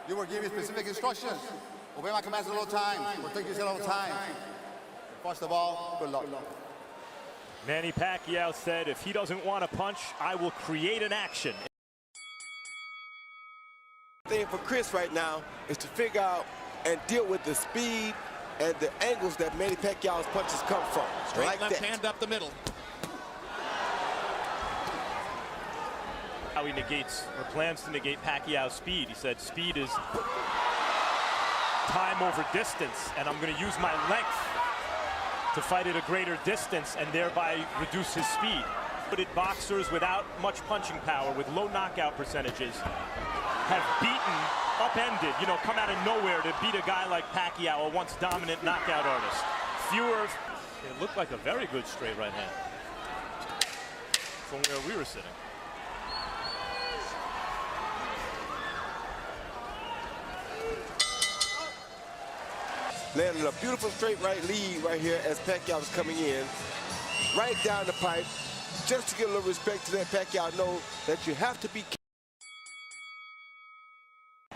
You were giving specific instructions. Obey my commands at all times. Protect yourself at all times. First of all, good luck. Manny Pacquiao said if he doesn't want to punch, I will create an action. The thing for Chris right now is to figure out and deal with the speed and the angles that Manny Pacquiao's punches come from. Straight like left that. hand up the middle. How he negates or plans to negate Pacquiao's speed. He said speed is time over distance, and I'm going to use my length to fight at a greater distance and thereby reduce his speed. But boxers without much punching power, with low knockout percentages, have beaten, upended, come out of nowhere to beat a guy like Pacquiao, a once dominant knockout artist. It looked like a very good straight right hand from where we were sitting. Landed a beautiful straight right lead right here as Pacquiao was coming in. Right down the pipe. Just to give a little respect to that, Pacquiao know that you have to be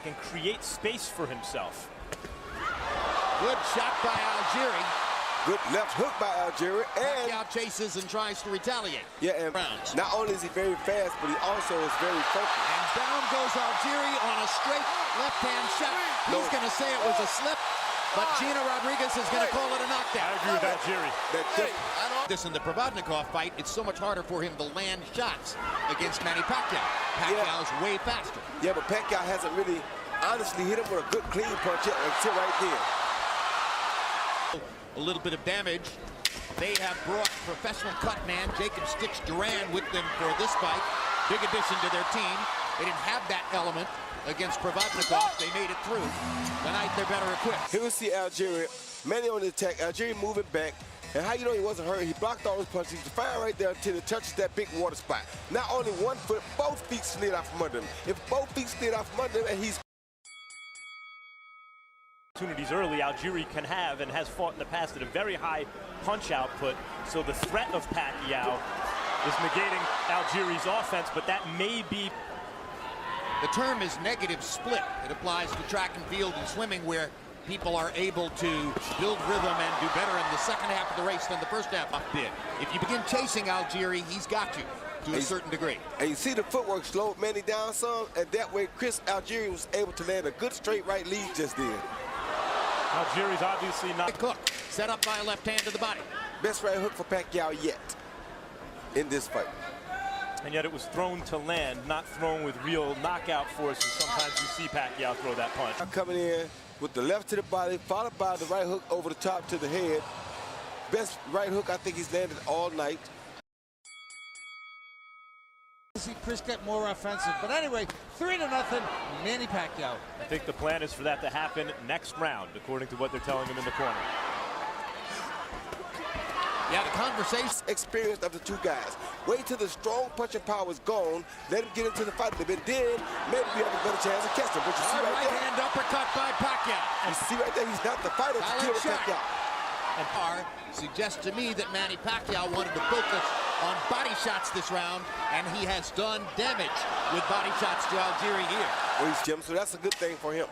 Can create space for himself. Good shot by Algieri. good left hook by Algieri. And Pacquiao chases and tries to retaliate. yeah, and Rounds. not only is he very fast, but he also is very focused. And down goes Algieri on a straight left-hand shot. He's going to say it was a slip, but Gina Rodriguez is going to call it a knockdown. I agree with Algieri. This in the Provodnikov fight, it's so much harder for him to land shots against Manny Pacquiao. Pacquiao's way faster. Yeah, but Pacquiao hasn't really honestly hit him with a good clean punch yet until right there. A little bit of damage. They have brought professional cut man Jacob Stitch Duran with them for this fight. Big addition to their team. They didn't have that element against Provodnikov. They made it through. Tonight they're better equipped. Here we see Algieri, Manny on the attack, Algieri moving back. And how you know he wasn't hurt? He blocked all his punches. He's fine right there until it touches that big water spot. Not only one foot, both feet slid off from under him. If both feet slid off from under him and he's Opportunities early Algieri can have and has fought in the past at a very high punch output. So the threat of Pacquiao is negating Algieri's offense, but that may be. The term is negative split. It applies to track and field and swimming where people are able to build rhythm and do better in the second half of the race than the first half did. If you begin chasing Algieri, he's got you to a certain degree. And you see the footwork slowed Manny down some, and that way Algieri was able to land a good straight right lead just then. Algieri's obviously not. Cook set up by a left hand to the body. Best right hook for Pacquiao yet in this fight. And yet it was thrown to land, not thrown with real knockout force. And sometimes you see Pacquiao throw that punch. Coming in with the left to the body, followed by the right hook over the top to the head. Best right hook I think he's landed all night. See Chris get more offensive, but anyway, 3-0, Manny Pacquiao. I think the plan is for that to happen next round, according to what they're telling him in the corner. Yeah, the conversation. Experience of the two guys. Wait till the strong punching power is gone. Let him get into the fight a little bit. Then maybe you have a better chance of catching him. But you see right there. Hand uppercut by Pacquiao. You see right there, he's not the fighter to kill Pacquiao. And R suggests to me that Manny Pacquiao wanted to focus on body shots this round, and he has done damage with body shots to Algieri here. Well, he's Jim, so that's a good thing for him.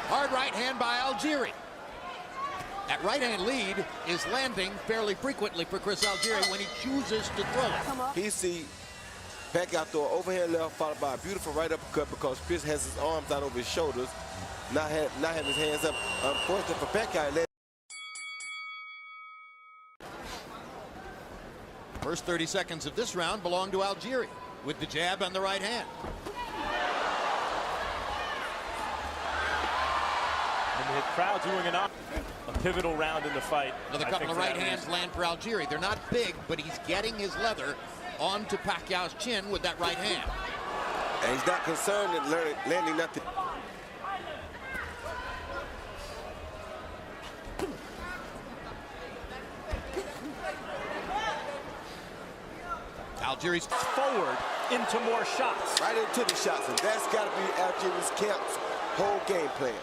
Hard right hand by Algieri. That right hand lead is landing fairly frequently for Chris Algieri when he chooses to throw it. He see Pacquiao throw an overhand left followed by a beautiful right uppercut because Chris has his arms out over his shoulders, not having his hands up. Unfortunately for Pacquiao, First 30 seconds of this round belong to Algieri with the jab and the right hand. And the crowd doing a pivotal round in the fight. Another couple of right hands land for Algieri. They're not big, but he's getting his leather onto Pacquiao's chin with that right hand. and he's not concerned in landing nothing. Algieri's forward into more shots. Right into the shots, and that's got to be Algieri's camp's whole game plan.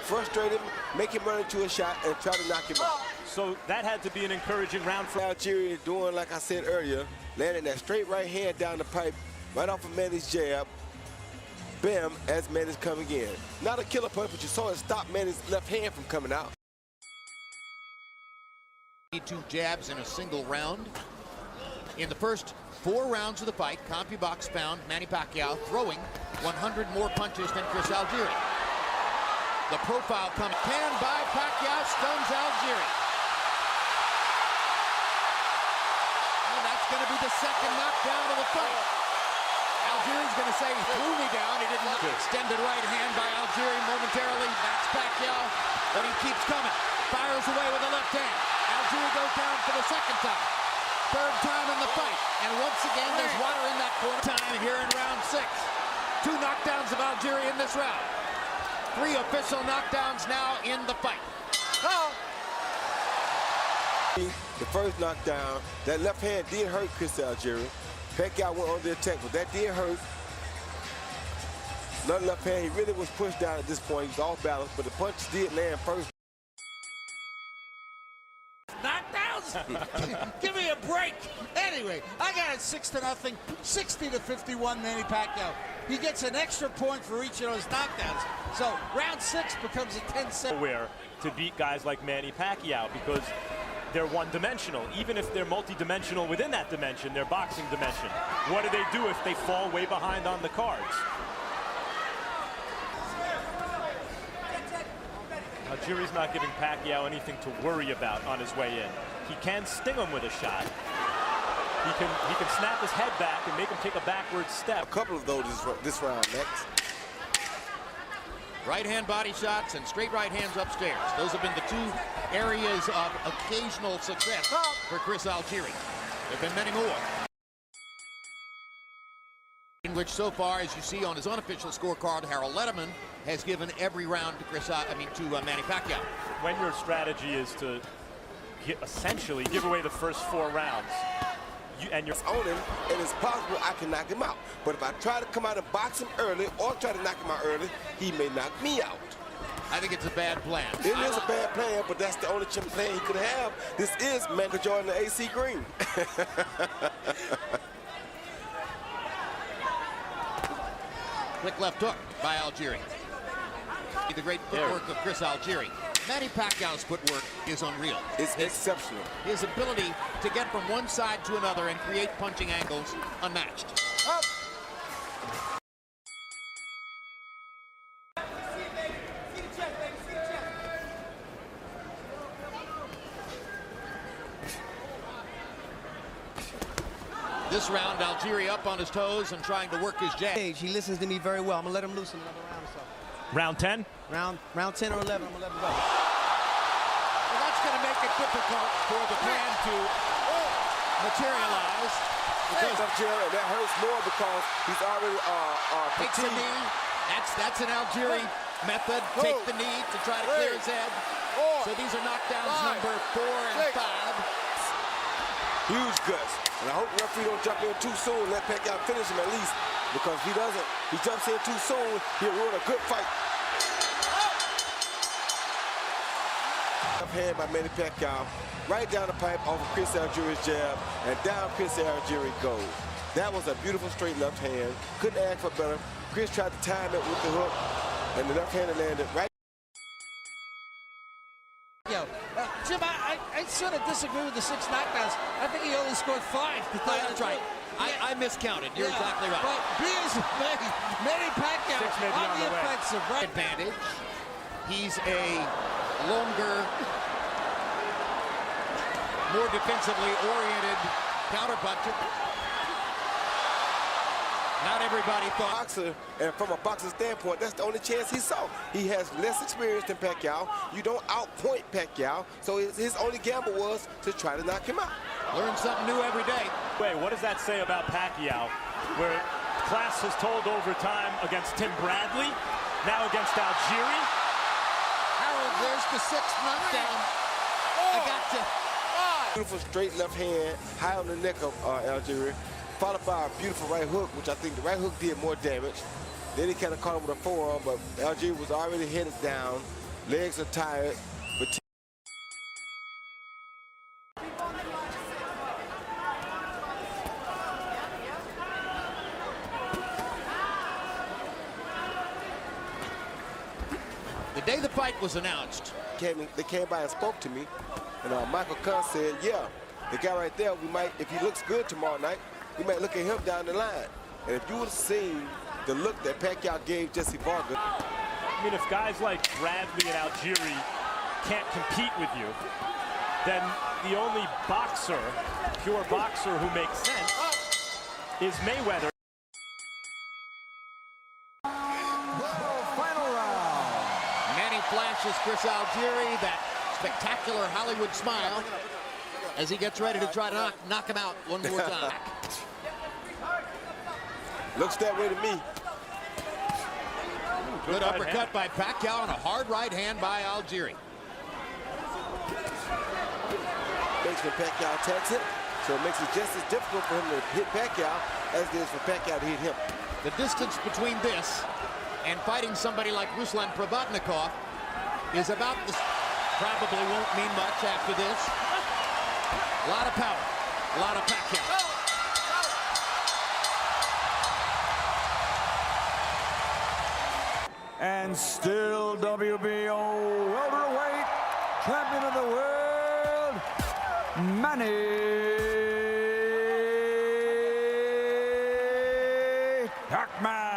Frustrate him, make him run into a shot, and try to knock him out. So that had to be an encouraging round for Algieri doing, like I said earlier, landing that straight right hand down the pipe, right off of Manny's jab. bam, as Manny's coming in. Not a killer punch, but you saw it stop Manny's left hand from coming out. 2 jabs in a single round. In the first 4 rounds of the fight, CompuBox found Manny Pacquiao throwing 100 more punches than Chris Algieri. The profile comes 10 by Pacquiao, stuns Algieri. And that's going to be the second knockdown of the fight. Algieri's going to say he threw me down. He didn't. Extended right hand by Algieri momentarily. That's Pacquiao, but he keeps coming. Fires away with the left hand. Algieri goes down for the second time. Third time in the fight. And once again, there's water in that corner. Time here in round 6. 2 knockdowns of Algieri in this round. 3 official knockdowns now in the fight. The first knockdown, that left hand did hurt Chris Algieri. Pacquiao went on the attack, but that did hurt. Another left hand, he really was pushed down at this point. He was off balance, but the punches did land first. Knockdowns? Give me a break. Anyway, I got it 6-0, 60-51 Manny Pacquiao. He gets an extra point for each of those knockdowns. So round 6 becomes a 10-7. Where to beat guys like Manny Pacquiao, because they're one-dimensional. Even if they're multi-dimensional within that dimension, their boxing dimension. What do they do if they fall way behind on the cards? Algieri's not giving Pacquiao anything to worry about on his way in. He can sting him with a shot. He can snap his head back and make him take a backward step. A couple of those this round, next. Right hand body shots and straight right hands upstairs. Those have been the 2 areas of occasional success for Chris Algieri. There have been many more. In which so far, as you see on his unofficial scorecard, Harold Letterman has given every round to Manny Pacquiao. When your strategy is to essentially give away the first 4 rounds, and you're on him, and it's possible I can knock him out. But if I try to come out and box him early or try to knock him out early, he may knock me out. I think it's a bad plan. It is a bad plan, but that's the only plan he could have. This is Michael Jordan and AC Green. Quick left hook by Algieri. The great footwork of Chris Algieri. Manny Pacquiao's footwork is unreal. It's exceptional. His ability to get from one side to another and create punching angles, unmatched. This round, Algieri up on his toes and trying to work his jab. He listens to me very well. I'm gonna let him loose in another round or so. round 10? Round 10 or 11, I'm gonna let him go. Well, that's gonna make it difficult for the plan to materialize. Because that hurts more because he's already takes a knee. That's an Algieri method. Take the knee to try to clear his head. So these are knockdowns number 4 and 5. Huge guts. And I hope the referee don't jump in too soon. Let Pacquiao finish him at least. Because if he doesn't, he jumps in too soon, he'll ruin a good fight. Left hand by Manny Pacquiao. Right down the pipe off of Chris Algieri's jab. And down Chris Algieri goes. That was a beautiful straight left hand. Couldn't ask for better. Chris tried to time it with the hook. And the left hand landed right. Jim, I sort of disagree with the 6 knockdowns. I think he only scored 5. That's right. I miscounted. You're exactly right. But Manny Pacquiao on the offensive, right? Advantage. He's a longer, more defensively oriented counterpuncher. Not everybody thought. Boxer, and from a boxer standpoint, that's the only chance he saw. He has less experience than Pacquiao. You don't outpoint Pacquiao, so his only gamble was to try to knock him out. Learn something new every day. Wait, what does that say about Pacquiao? Where class has told over time against Tim Bradley, now against Algieri. Harold, there's the 6th knockdown. I got you. Beautiful straight left hand, high on the neck of Algieri, followed by a beautiful right hook, which I think the right hook did more damage. Then he kind of caught him with a forearm, but Algieri was already headed down. Legs are tired. But The day the fight was announced, They came by and spoke to me, and Michael Kahn said, yeah, the guy right there, we might, if he looks good tomorrow night, we might look at him down the line. And if you would have seen the look that Pacquiao gave Jesse Vargas. I mean, if guys like Bradley and Algieri can't compete with you, then the only boxer, pure boxer who makes sense is Mayweather. Final round. Manny flashes Chris Algieri that spectacular Hollywood smile as he gets ready to try to knock him out one more time. Looks that way to me. Good uppercut by Pacquiao and a hard right hand by Algieri. Makes when Pacquiao attacks him, so it makes it just as difficult for him to hit Pacquiao as it is for Pacquiao to hit him. The distance between this and fighting somebody like Ruslan Provodnikov is about the... Probably won't mean much after this. A lot of power, a lot of Pacquiao. And still WBO welterweight champion of the world, Manny Pacquiao.